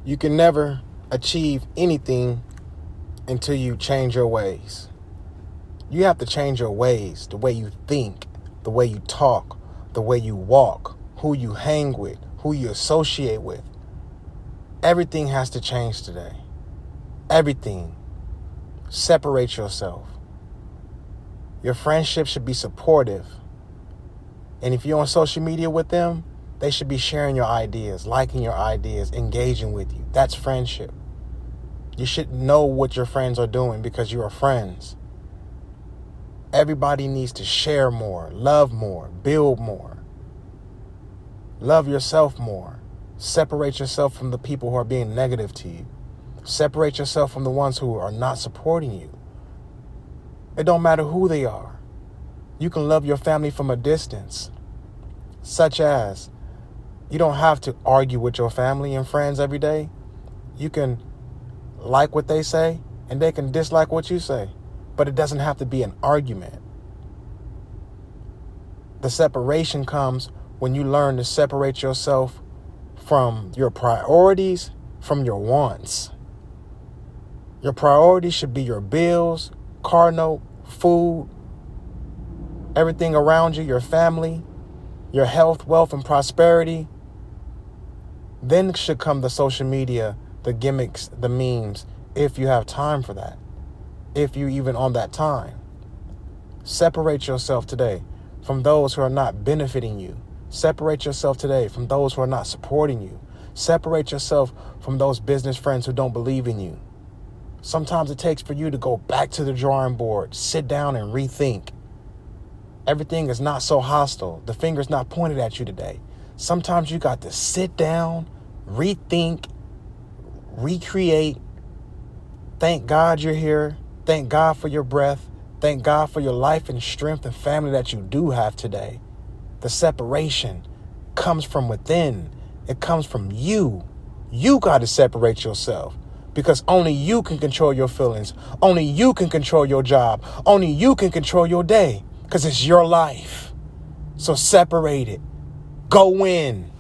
You can never achieve anything until you change your ways. You have to change your ways, the way you think, the way you talk, the way you walk, who you hang with, who you associate with. Everything has to change today. Everything. Separate yourself. Your friendship should be supportive. And if you're on social media with them, they should be sharing your ideas, liking your ideas, engaging with you. That's friendship. You should know what your friends are doing because you are friends. Everybody needs to share more, love more, build more. Love yourself more. Separate yourself from the people who are being negative to you. Separate yourself from the ones who are not supporting you. It don't matter who they are. You can love your family from a distance, such as you don't have to argue with your family and friends every day. You can like what they say and they can dislike what you say, but it doesn't have to be an argument. The separation comes when you learn to separate yourself from your priorities, from your wants. Your priorities should be your bills, car note, food, everything around you, your family, your health, wealth, and prosperity. Then should come the social media, the gimmicks, the memes, if you have time for that. If you even on that time. Separate yourself today from those who are not benefiting you. Separate yourself today from those who are not supporting you. Separate yourself from those business friends who don't believe in you. Sometimes it takes for you to go back to the drawing board, sit down and rethink. Everything is not so hostile. The finger's not pointed at you today. Sometimes you got to sit down, rethink, recreate. Thank God you're here. Thank God for your breath. Thank God for your life and strength and family that you do have today. The separation comes from within. It comes from you. You got to separate yourself because only you can control your feelings. Only you can control your job. Only you can control your day because it's your life. So separate it. Go in.